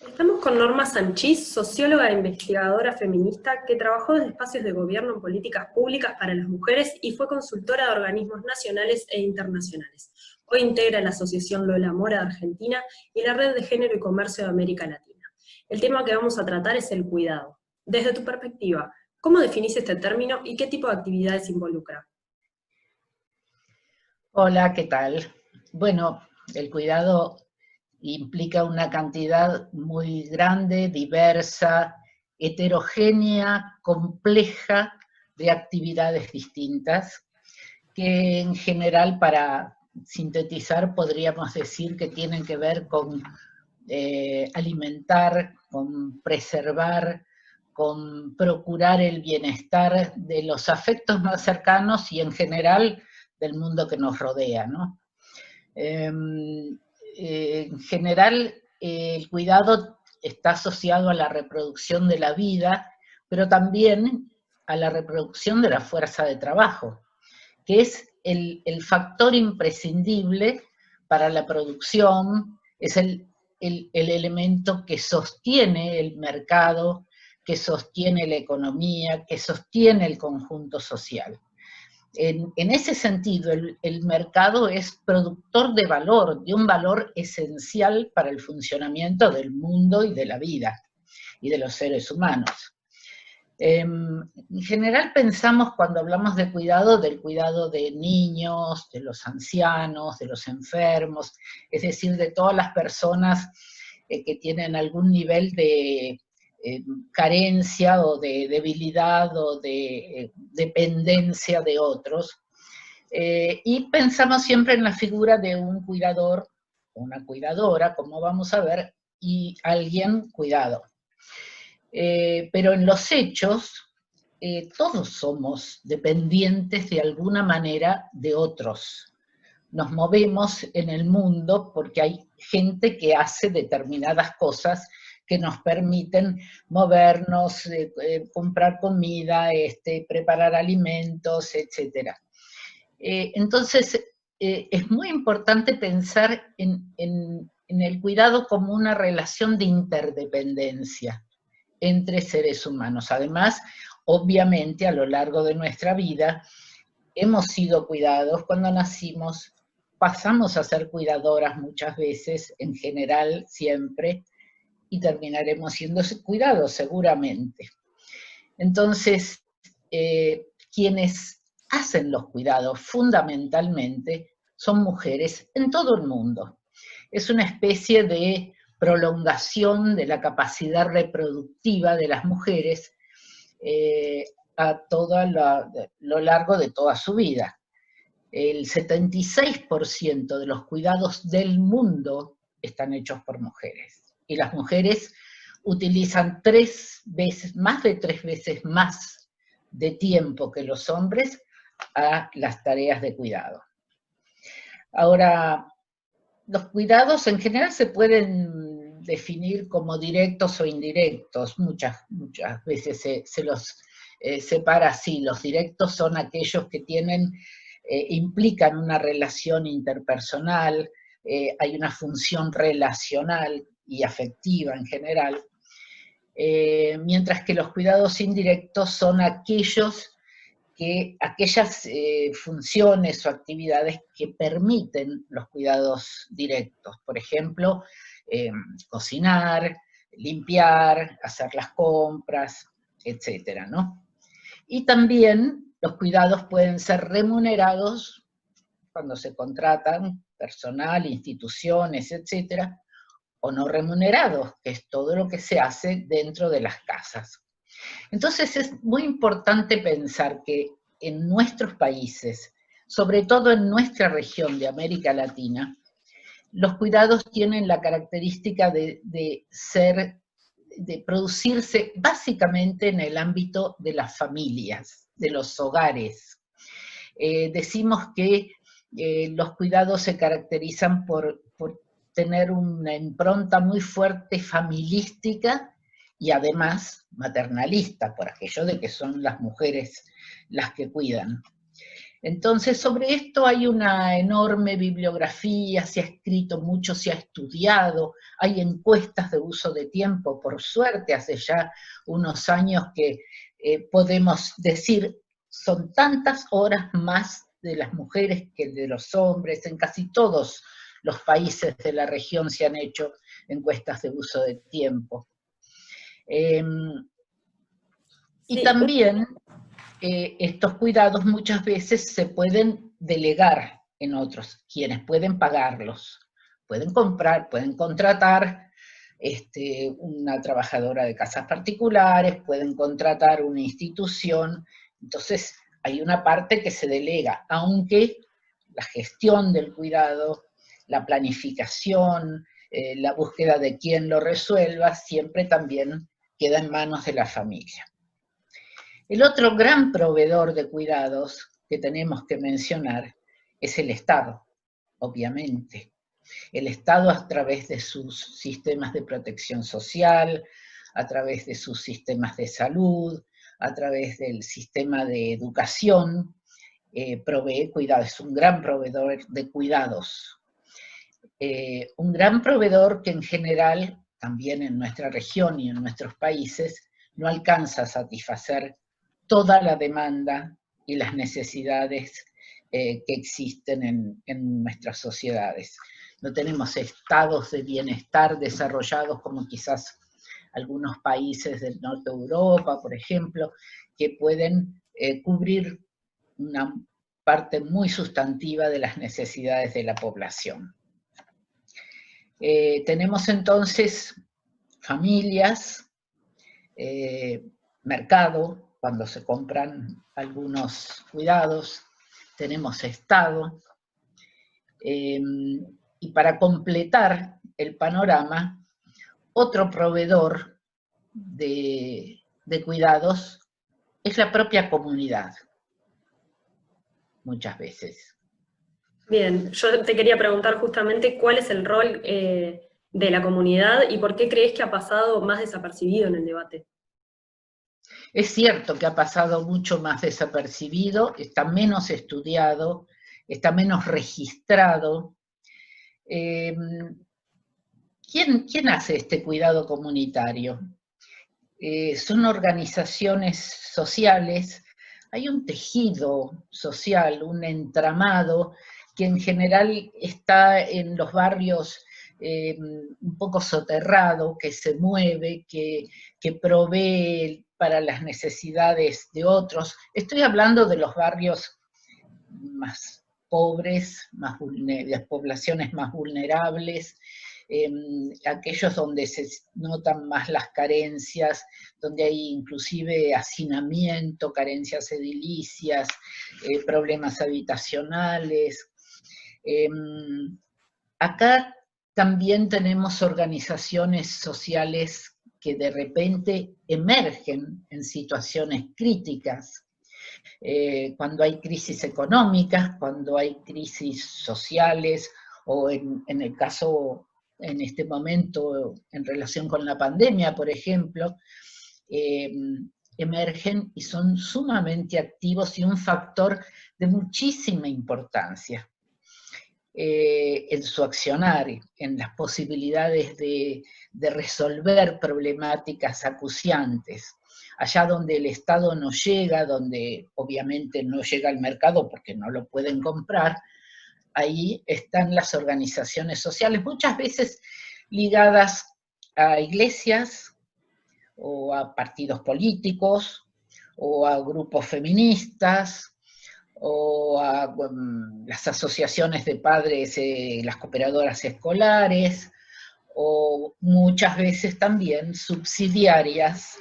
Estamos con Norma Sanchís, socióloga e investigadora feminista que trabajó desde espacios de gobierno en políticas públicas para las mujeres y fue consultora de organismos nacionales e internacionales. Hoy integra la Asociación Lola Mora de Argentina y la Red de Género y Comercio de América Latina. El tema que vamos a tratar es el cuidado. Desde tu perspectiva, ¿cómo definís este término y qué tipo de actividades involucra? Hola, ¿qué tal? Bueno, el cuidado implica una cantidad muy grande, diversa, heterogénea, compleja de actividades distintas, que en general, para sintetizar, podríamos decir que tienen que ver con alimentar, con preservar, con procurar el bienestar de los afectos más cercanos y en general del mundo que nos rodea, ¿no? En general, el cuidado está asociado a la reproducción de la vida, pero también a la reproducción de la fuerza de trabajo, que es el factor imprescindible para la producción, es el elemento que sostiene el mercado, que sostiene la economía, que sostiene el conjunto social. En ese sentido, el mercado es productor de valor, de un valor esencial para el funcionamiento del mundo y de la vida y de los seres humanos. En general pensamos, cuando hablamos de cuidado, del cuidado de niños, de los ancianos, de los enfermos, es decir, de todas las personas que tienen algún nivel de carencia o de debilidad o de dependencia de otros. Y pensamos siempre en la figura de un cuidador, una cuidadora, como vamos a ver, y alguien cuidado. Pero en los hechos, todos somos dependientes de alguna manera de otros. Nos movemos en el mundo porque hay gente que hace determinadas cosas que nos permiten movernos, comprar comida, preparar alimentos, etc. Entonces, es muy importante pensar en el cuidado como una relación de interdependencia entre seres humanos. Además, obviamente, a lo largo de nuestra vida, hemos sido cuidados cuando nacimos, pasamos a ser cuidadoras muchas veces, en general siempre, y terminaremos siendo cuidados seguramente. Entonces, quienes hacen los cuidados fundamentalmente son mujeres en todo el mundo. Es una especie de prolongación de la capacidad reproductiva de las mujeres a lo largo de toda su vida. El 76% de los cuidados del mundo están hechos por mujeres. Y las mujeres utilizan más de tres veces más de tiempo que los hombres a las tareas de cuidado. Ahora, los cuidados en general se pueden definir como directos o indirectos. Muchas veces se los separa así. Los directos son aquellos que implican una relación interpersonal, hay una función relacional y afectiva en general, mientras que los cuidados indirectos son aquellas funciones o actividades que permiten los cuidados directos. Por ejemplo, cocinar, limpiar, hacer las compras, etcétera, ¿no? Y también los cuidados pueden ser remunerados cuando se contratan personal, instituciones, etcétera, o no remunerados, que es todo lo que se hace dentro de las casas. Entonces es muy importante pensar que en nuestros países, sobre todo en nuestra región de América Latina, los cuidados tienen la característica de producirse básicamente en el ámbito de las familias, de los hogares. Decimos que los cuidados se caracterizan por tener una impronta muy fuerte familistica y además maternalista, por aquello de que son las mujeres las que cuidan. Entonces, sobre esto hay una enorme bibliografía, se ha escrito mucho, se ha estudiado, hay encuestas de uso de tiempo, por suerte, hace ya unos años que podemos decir, son tantas horas más de las mujeres que de los hombres, en casi todos los países de la región se han hecho encuestas de uso de tiempo. Y también estos cuidados muchas veces se pueden delegar en otros, quienes pueden pagarlos. Pueden comprar, pueden contratar una trabajadora de casas particulares, pueden contratar una institución. Entonces hay una parte que se delega, aunque la gestión del cuidado, la planificación, la búsqueda de quién lo resuelva, siempre también queda en manos de la familia. El otro gran proveedor de cuidados que tenemos que mencionar es el Estado, obviamente. El Estado a través de sus sistemas de protección social, a través de sus sistemas de salud, a través del sistema de educación, provee cuidados, es un gran proveedor de cuidados. Un gran proveedor que en general, también en nuestra región y en nuestros países, no alcanza a satisfacer toda la demanda y las necesidades que existen en nuestras sociedades. No tenemos estados de bienestar desarrollados como quizás algunos países del norte de Europa, por ejemplo, que pueden cubrir una parte muy sustantiva de las necesidades de la población. Tenemos entonces familias, mercado, cuando se compran algunos cuidados, tenemos Estado, y para completar el panorama, otro proveedor de cuidados es la propia comunidad, muchas veces. Bien, yo te quería preguntar justamente cuál es el rol de la comunidad y por qué crees que ha pasado más desapercibido en el debate. Es cierto que ha pasado mucho más desapercibido, está menos estudiado, está menos registrado. ¿Quién hace este cuidado comunitario? Son organizaciones sociales, hay un tejido social, un entramado que en general está en los barrios un poco soterrado, que se mueve, que provee para las necesidades de otros. Estoy hablando de los barrios más pobres, de las poblaciones más vulnerables, aquellos donde se notan más las carencias, donde hay inclusive hacinamiento, carencias edilicias, problemas habitacionales. Acá también tenemos organizaciones sociales que de repente emergen en situaciones críticas, cuando hay crisis económicas, cuando hay crisis sociales, o en el caso, en este momento, en relación con la pandemia, por ejemplo, emergen y son sumamente activos y un factor de muchísima importancia en su accionar, en las posibilidades de resolver problemáticas acuciantes. Allá donde el Estado no llega, donde obviamente no llega al mercado porque no lo pueden comprar, ahí están las organizaciones sociales, muchas veces ligadas a iglesias, o a partidos políticos, o a grupos feministas, o a las asociaciones de padres, las cooperadoras escolares, o muchas veces también subsidiarias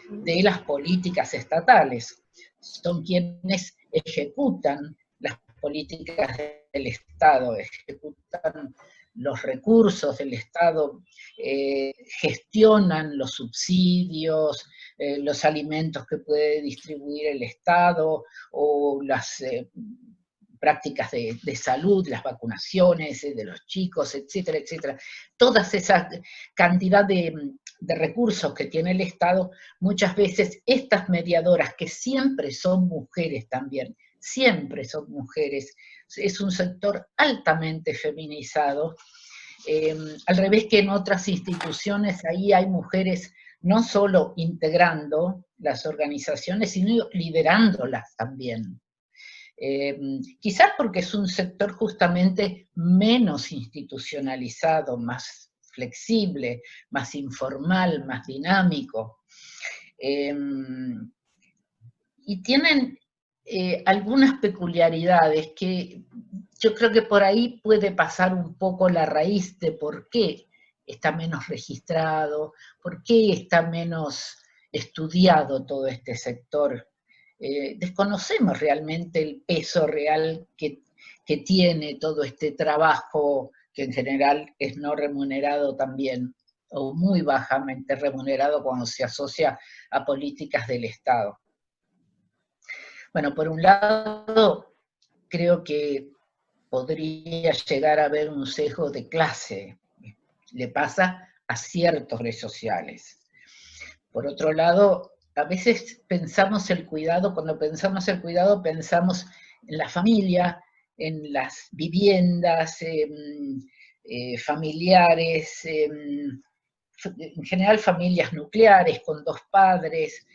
de las políticas estatales. Son quienes ejecutan las políticas del Estado, ejecutan los recursos del Estado, gestionan los subsidios, los alimentos que puede distribuir el Estado, o las prácticas de salud, las vacunaciones de los chicos, etcétera, etcétera. Toda esa cantidad de recursos que tiene el Estado, muchas veces estas mediadoras, que siempre son mujeres también, siempre son mujeres, es un sector altamente feminizado, al revés que en otras instituciones, ahí hay mujeres no solo integrando las organizaciones, sino liderándolas también. Quizás porque es un sector justamente menos institucionalizado, más flexible, más informal, más dinámico. Y tienen algunas peculiaridades que yo creo que por ahí puede pasar un poco la raíz de por qué está menos registrado, por qué está menos estudiado todo este sector. Desconocemos realmente el peso real que tiene todo este trabajo, que en general es no remunerado también, o muy bajamente remunerado cuando se asocia a políticas del Estado. Bueno, por un lado, creo que podría llegar a haber un sesgo de clase. Le pasa a ciertos redes sociales. Por otro lado, a veces pensamos el cuidado, cuando pensamos el cuidado pensamos en la familia, en las viviendas familiares, en general familias nucleares con dos padres.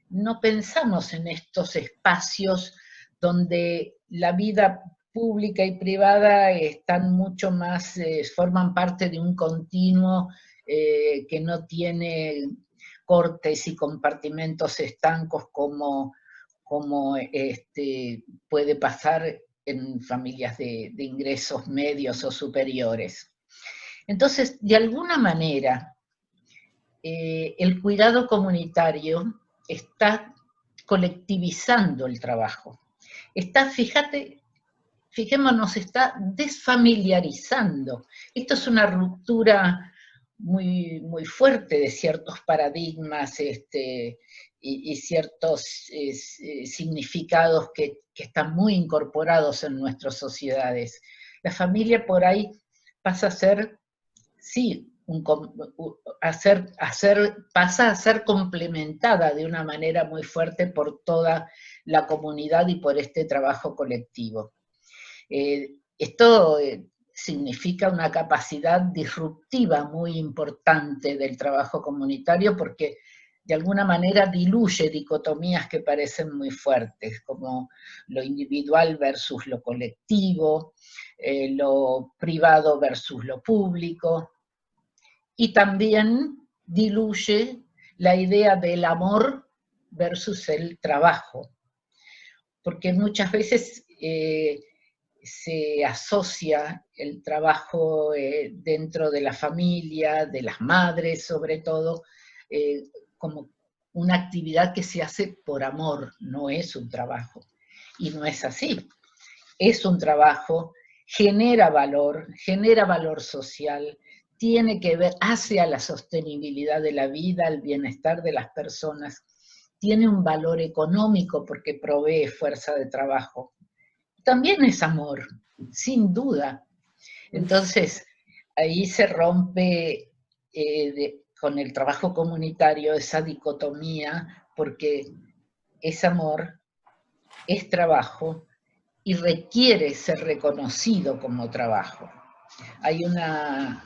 No pensamos en estos espacios donde la vida pública y privada están mucho más, forman parte de un continuo que no tiene cortes y compartimentos estancos como puede pasar en familias de ingresos medios o superiores. Entonces, de alguna manera, el cuidado comunitario está colectivizando el trabajo. Está, fijémonos, está desfamiliarizando. Esto es una ruptura muy, muy fuerte de ciertos paradigmas y ciertos significados que están muy incorporados en nuestras sociedades. La familia por ahí pasa a ser, sí, pasa a ser complementada de una manera muy fuerte por toda la comunidad y por este trabajo colectivo. Esto significa una capacidad disruptiva muy importante del trabajo comunitario porque de alguna manera diluye dicotomías que parecen muy fuertes, como lo individual versus lo colectivo, lo privado versus lo público, y también diluye la idea del amor versus el trabajo, porque muchas veces se asocia el trabajo dentro de la familia, de las madres sobre todo, como una actividad que se hace por amor, no es un trabajo. Y no es así. Es un trabajo, genera valor social, tiene que ver hacia la sostenibilidad de la vida, el bienestar de las personas, tiene un valor económico porque provee fuerza de trabajo. También es amor, sin duda. Entonces, ahí se rompe con el trabajo comunitario esa dicotomía, porque es amor, es trabajo y requiere ser reconocido como trabajo. Hay una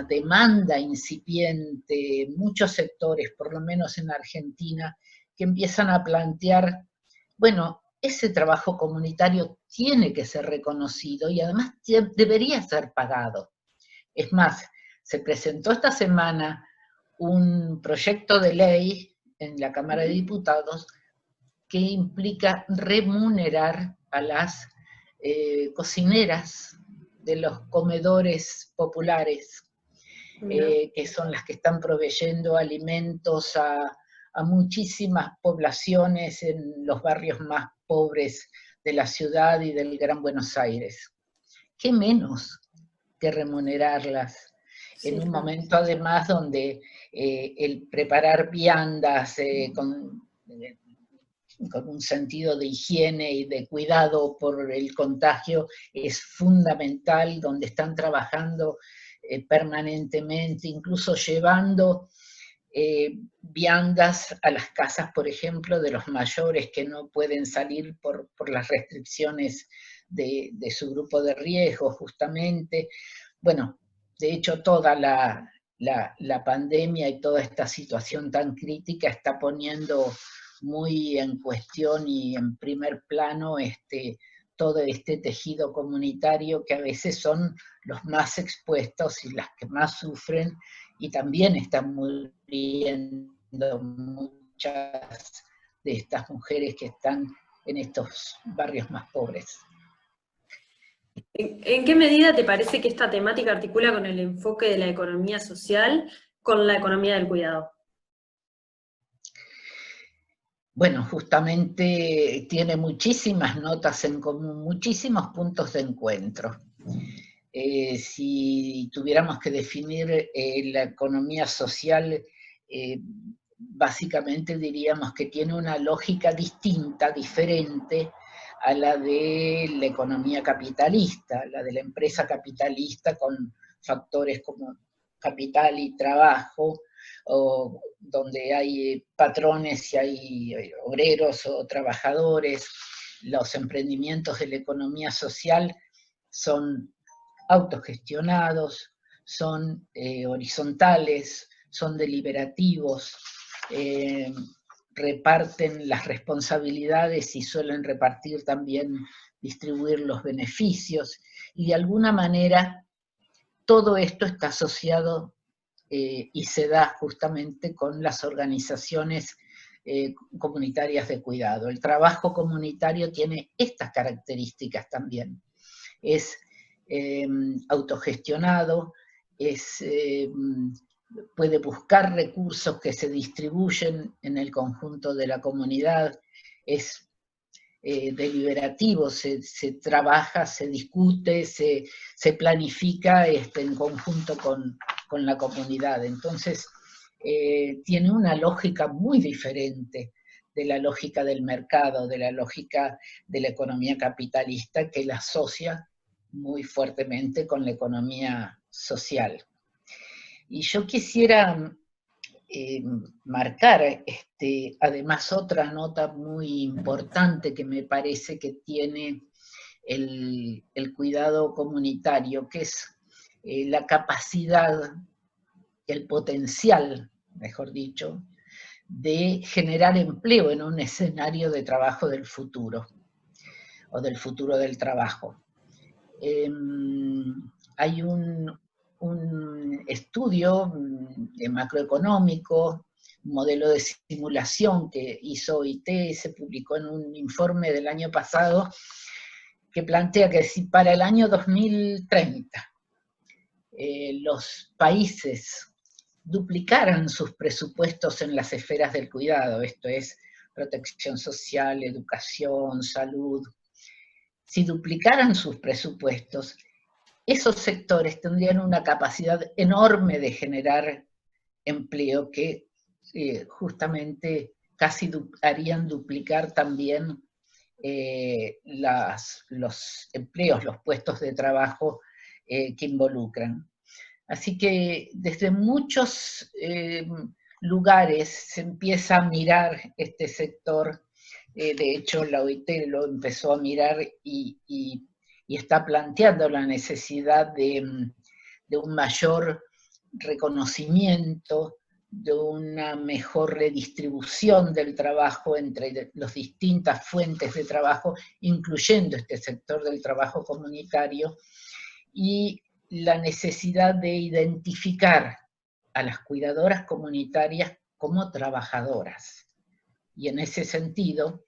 demanda incipiente en muchos sectores, por lo menos en Argentina, que empiezan a plantear, bueno, ese trabajo comunitario tiene que ser reconocido y además debería ser pagado. Es más, se presentó esta semana un proyecto de ley en la Cámara de Diputados que implica remunerar a las cocineras de los comedores populares, que son las que están proveyendo alimentos a muchísimas poblaciones en los barrios más pobres de la ciudad y del Gran Buenos Aires. ¿Qué menos que remunerarlas? Sí, en un momento además donde el preparar viandas con un sentido de higiene y de cuidado por el contagio es fundamental, donde están trabajando permanentemente, incluso llevando viandas a las casas, por ejemplo, de los mayores que no pueden salir por las restricciones de su grupo de riesgo, justamente. Bueno, de hecho, toda la pandemia y toda esta situación tan crítica está poniendo muy en cuestión y en primer plano todo este tejido comunitario, que a veces son los más expuestos y las que más sufren, y también están muriendo muchas de estas mujeres que están en estos barrios más pobres. ¿En qué medida te parece que esta temática articula con el enfoque de la economía social con la economía del cuidado? Bueno, justamente tiene muchísimas notas en común, muchísimos puntos de encuentro. Si tuviéramos que definir la economía social, básicamente diríamos que tiene una lógica distinta, diferente a la de la economía capitalista, la de la empresa capitalista con factores como capital y trabajo, o donde hay patrones y hay obreros o trabajadores. Los emprendimientos de la economía social son autogestionados, son horizontales, son deliberativos, reparten las responsabilidades y suelen repartir también, distribuir los beneficios, y de alguna manera todo esto está asociado y se da justamente con las organizaciones comunitarias de cuidado. El trabajo comunitario tiene estas características también. Es autogestionado, puede buscar recursos que se distribuyen en el conjunto de la comunidad, es deliberativo, se trabaja, se discute, se planifica en conjunto con la comunidad. Entonces, tiene una lógica muy diferente de la lógica del mercado, de la lógica de la economía capitalista, que la asocia muy fuertemente con la economía social. Y yo quisiera marcar además otra nota muy importante que me parece que tiene el cuidado comunitario, que es la capacidad, el potencial, mejor dicho, de generar empleo en un escenario de trabajo del futuro, o del futuro del trabajo. Hay un estudio macroeconómico, un modelo de simulación que hizo OIT, se publicó en un informe del año pasado, que plantea que si para el año 2030 los países duplicaran sus presupuestos en las esferas del cuidado, esto es protección social, educación, salud, si duplicaran sus presupuestos, esos sectores tendrían una capacidad enorme de generar empleo que justamente casi harían duplicar también los empleos, los puestos de trabajo que involucran. Así que desde muchos lugares se empieza a mirar este sector. De hecho, la OIT lo empezó a mirar y está planteando la necesidad de un mayor reconocimiento, de una mejor redistribución del trabajo entre las distintas fuentes de trabajo, incluyendo este sector del trabajo comunitario, y la necesidad de identificar a las cuidadoras comunitarias como trabajadoras. Y en ese sentido,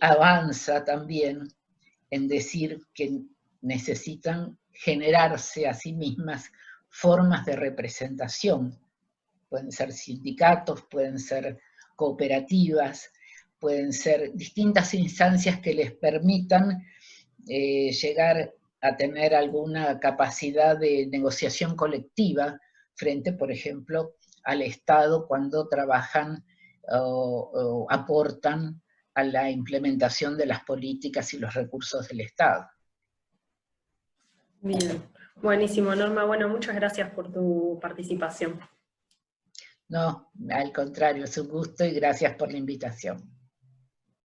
avanza también en decir que necesitan generarse a sí mismas formas de representación. Pueden ser sindicatos, pueden ser cooperativas, pueden ser distintas instancias que les permitan llegar a tener alguna capacidad de negociación colectiva frente, por ejemplo, al Estado cuando trabajan o aportan a la implementación de las políticas y los recursos del Estado. Bien, buenísimo, Norma. Bueno, muchas gracias por tu participación. No, al contrario, es un gusto y gracias por la invitación.